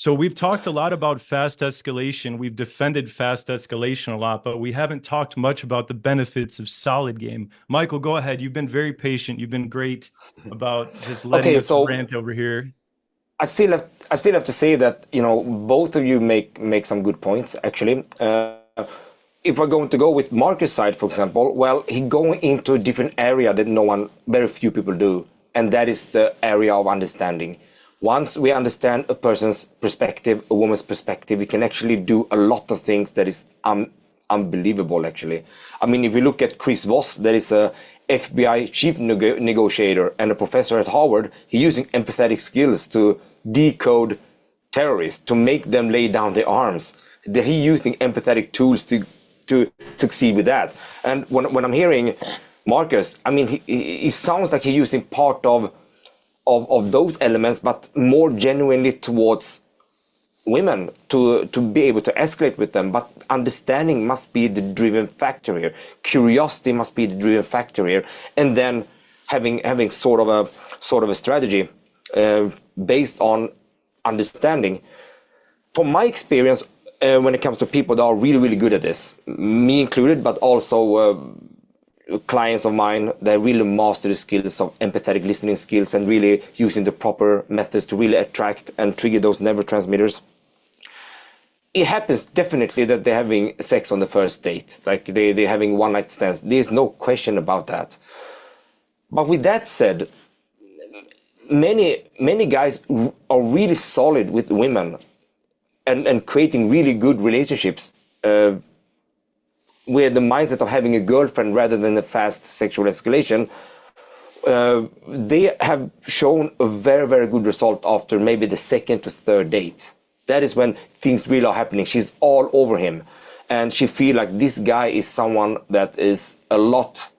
So we've talked a lot about fast escalation. We've defended fast escalation a lot, but we haven't talked much about the benefits of solid game. Michael, go ahead. You've been very patient. You've been great about just letting Okay, us so rant over here. I still have to say that both of you make some good points actually. If we're going to go with Marcus' side, for example, well, he going into a different area that very few people do, and that is the area of understanding. Once we understand a person's perspective, a woman's perspective, we can actually do a lot of things that is unbelievable, actually. I mean, if you look at Chris Voss, that is a FBI chief negotiator and a professor at Harvard, he's using empathetic skills to decode terrorists, to make them lay down their arms. That he's using empathetic tools to succeed with that. And when I'm hearing Marcus, I mean, he sounds like he's using part of those elements, but more genuinely towards women to be able to escalate with them. But understanding must be the driven factor here. Curiosity must be the driven factor here, and then having sort of a strategy based on understanding. From my experience, when it comes to people that are really, really good at this, me included, but also clients of mine that really master the skills of empathetic listening skills and really using the proper methods to really attract and trigger those neurotransmitters. It happens definitely that they're having sex on the first date, like they're having one night stands. There's no question about that. But with that said, many guys are really solid with women and creating really good relationships with the mindset of having a girlfriend rather than a fast sexual escalation. They have shown a very, very good result after maybe the second to third date. That is when things really are happening. She's all over him, and she feels like this guy is someone that is a lot,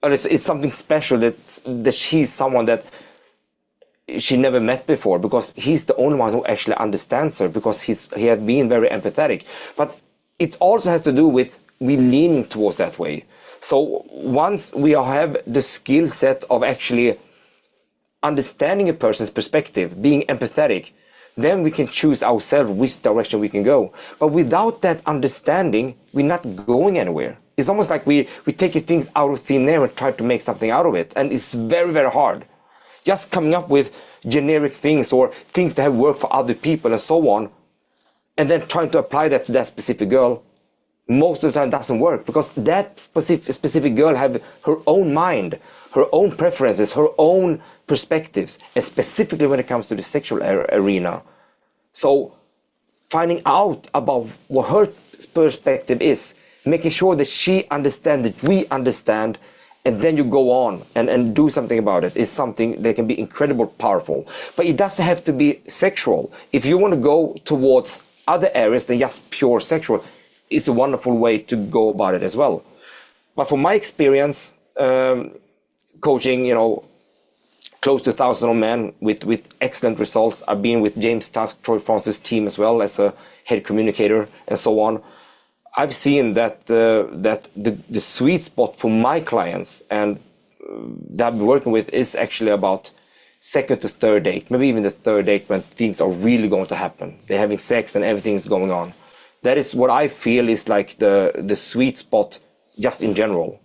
or it's something special, that she's someone that she never met before, because he's the only one who actually understands her, because he had been very empathetic. But it also has to do with we leaning towards that way. So once we have the skill set of actually understanding a person's perspective, being empathetic, then we can choose ourselves which direction we can go. But without that understanding, we're not going anywhere. It's almost like we take things out of thin air and try to make something out of it. And it's very, very hard. Just coming up with generic things or things that have worked for other people and so on, and then trying to apply that to that specific girl, most of the time doesn't work, because that specific girl have her own mind, her own preferences, her own perspectives, and specifically when it comes to the sexual arena. So finding out about what her perspective is, making sure that she understands, that we understand, and then you go on and do something about it, is something that can be incredibly powerful. But it doesn't have to be sexual. If you want to go towards other areas than just pure sexual, it's a wonderful way to go about it as well. But from my experience, coaching, close to 1,000 of men with excellent results. I've been with James Tusk, Troy Francis' team as well as a head communicator and so on. I've seen that the sweet spot for my clients and that I've been working with is actually about second to third date, maybe even the third date, when things are really going to happen. They're having sex and everything's going on. That is what I feel is like the sweet spot just in general.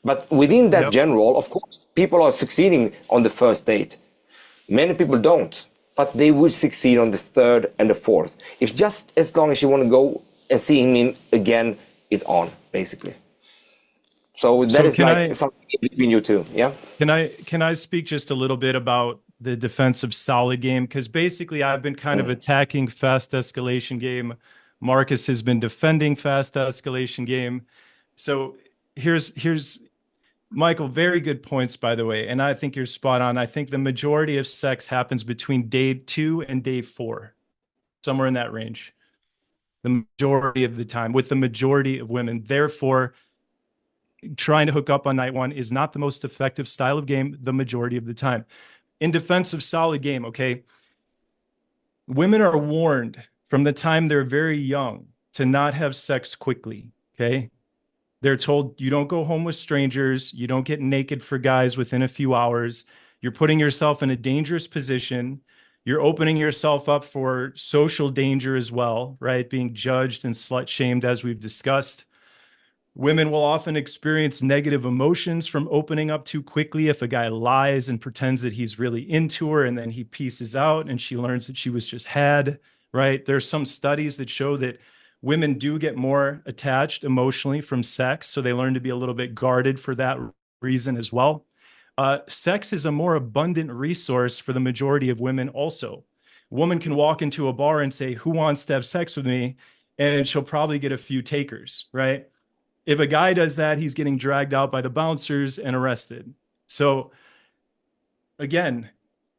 But within that general, of course, people are succeeding on the first date. Many people don't, but they will succeed on the third and the fourth. If just as long as you want to go and see him again, it's on, basically. So that is like something between you two, yeah? Can I speak just a little bit about the defensive solid game? Because basically I've been kind of attacking fast escalation game. Marcus has been defending fast escalation game. So here's Michael, very good points, by the way. And I think you're spot on. I think the majority of sex happens between day 2 and day 4, somewhere in that range. The majority of the time, with the majority of women. Therefore, trying to hook up on night 1 is not the most effective style of game the majority of the time. In defense of solid game, okay, women are warned from the time they're very young to not have sex quickly, okay? They're told you don't go home with strangers, you don't get naked for guys within a few hours, you're putting yourself in a dangerous position, You're opening yourself up for social danger as well, right? Being judged and slut shamed, as we've discussed. Women will often experience negative emotions from opening up too quickly. If a guy lies and pretends that he's really into her and then he pieces out and she learns that she was just had, right? There's some studies that show that women do get more attached emotionally from sex. So they learn to be a little bit guarded for that reason as well. Sex is a more abundant resource for the majority of women also. A woman can walk into a bar and say, who wants to have sex with me? And she'll probably get a few takers, right? If a guy does that, he's getting dragged out by the bouncers and arrested. So again,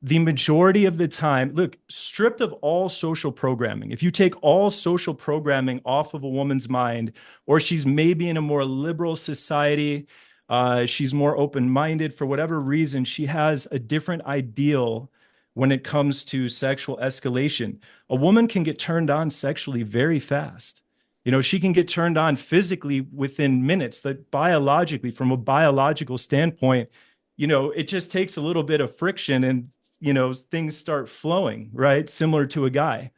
the majority of the time, look, stripped of all social programming, if you take all social programming off of a woman's mind, or she's maybe in a more liberal society, she's more open-minded, for whatever reason, she has a different ideal when it comes to sexual escalation. A woman can get turned on sexually very fast. You know, she can get turned on physically within minutes. That biologically, from a biological standpoint, you know, it just takes a little bit of friction and, you know, things start flowing, right? Similar to a guy.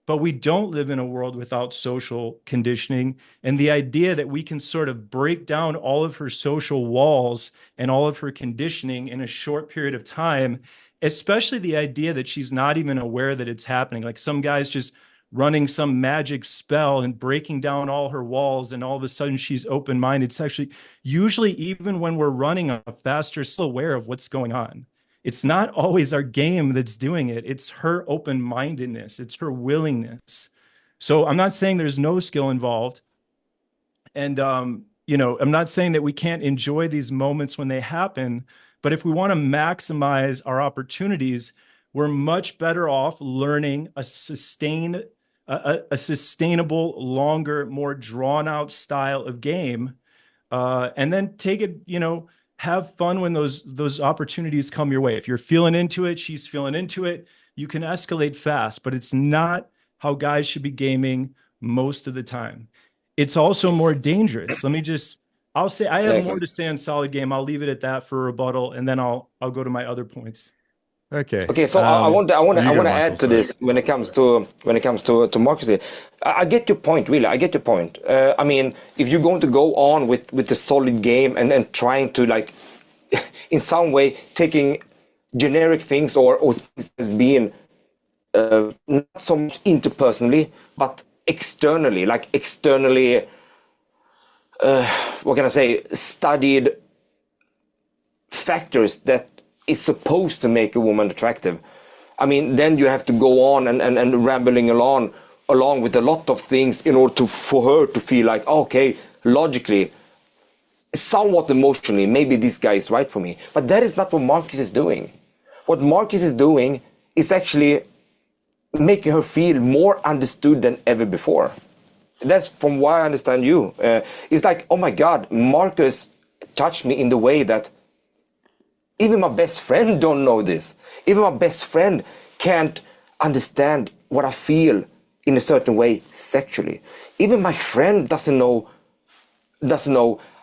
But we don't live in a world without social conditioning. And the idea that we can sort of break down all of her social walls and all of her conditioning in a short period of time, especially the idea that she's not even aware that it's happening. Like some guys just running some magic spell and breaking down all her walls, and all of a sudden she's open-minded sexually. Usually, even when we're running a faster, still aware of what's going on. It's not always our game that's doing it. It's her open-mindedness. It's her willingness. So I'm not saying there's no skill involved. And, you know, I'm not saying that we can't enjoy these moments when they happen. But if we want to maximize our opportunities, we're much better off learning a sustainable, longer, more drawn out style of game. And then take it, you know, have fun when those opportunities come your way. If you're feeling into it, she's feeling into it, you can escalate fast, but it's not how guys should be gaming most of the time. It's also more dangerous. I'll say, I have more to say on solid game. I'll leave it at that for a rebuttal, and then I'll go to my other points. Okay. So I want to add to this when it comes to Marcus here. I get your point, really. I get your point. I mean, if you're going to go on with the solid game and trying to, like, in some way taking generic things or things as being not so much interpersonally, but externally, what can I say, studied factors that is supposed to make a woman attractive. I mean, then you have to go on and rambling along with a lot of things in order for her to feel like, okay, logically, somewhat emotionally, maybe this guy is right for me. But that is not what Marcus is doing. What Marcus is doing is actually making her feel more understood than ever before. That's from what I understand you. It's like, oh my God, Marcus touched me in the way that even my best friend don't know this. Even my best friend can't understand what I feel in a certain way sexually. Even my friend doesn't know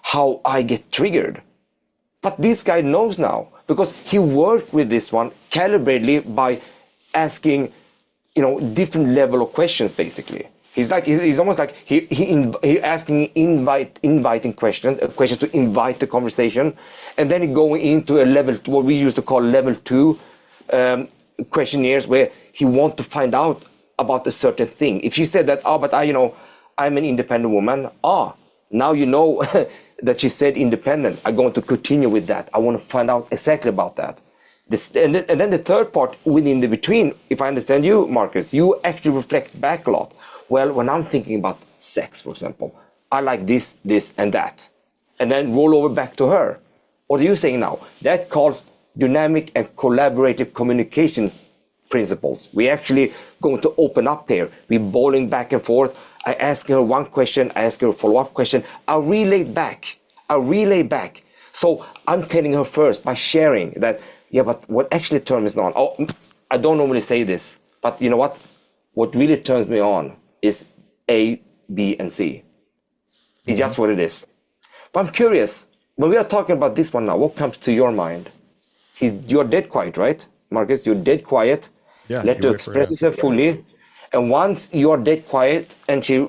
how I get triggered. But this guy knows now, because he worked with this one calibratedly by asking, you know, different level of questions, basically. He's almost like he asking inviting questions, a question to invite the conversation, and then he going into a level, what we used to call level 2 questionnaires, where he wants to find out about a certain thing. If she said that, but I'm an independent woman. Now you know that she said independent. I'm going to continue with that. I want to find out exactly about that. And then the third part within the between, if I understand you, Marcus, you actually reflect back a lot. Well, when I'm thinking about sex, for example, I like this, and that. And then roll over back to her. What are you saying now? That calls dynamic and collaborative communication principles. We actually going to open up here. We're bowling back and forth. I ask her one question, I ask her a follow-up question. I relay back. So I'm telling her first by sharing that, yeah, but what actually turns me on? Oh, I don't normally say this, but you know what? What really turns me on is A, B, and C. It's just what it is. But I'm curious, when we are talking about this one now, what comes to your mind? You're dead quiet, right, Marcus? You're dead quiet. Yeah, let you her wait for express herself fully. And once you are dead quiet and she,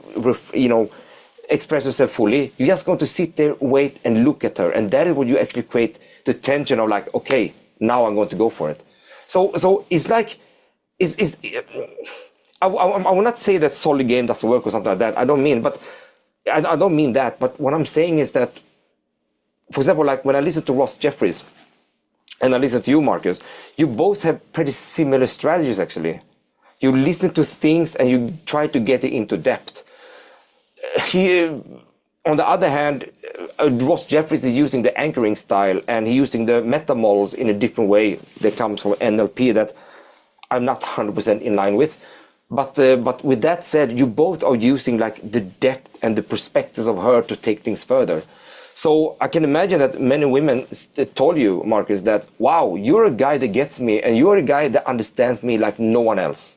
express herself fully, you're just going to sit there, wait, and look at her. And that is what you actually create the tension of like, okay, now I'm going to go for it. So it's like, I will not say that solid game doesn't work or something like that. I don't mean that. But what I'm saying is that, for example, like when I listen to Ross Jeffries and I listen to you, Marcus, you both have pretty similar strategies actually. You listen to things and you try to get it into depth. On the other hand, Ross Jeffries is using the anchoring style and he's using the meta models in a different way that comes from NLP that I'm not 100% in line with. But with that said, you both are using like the depth and the perspectives of her to take things further. So I can imagine that many women told you, Marcus, that, wow, you're a guy that gets me and you're a guy that understands me like no one else.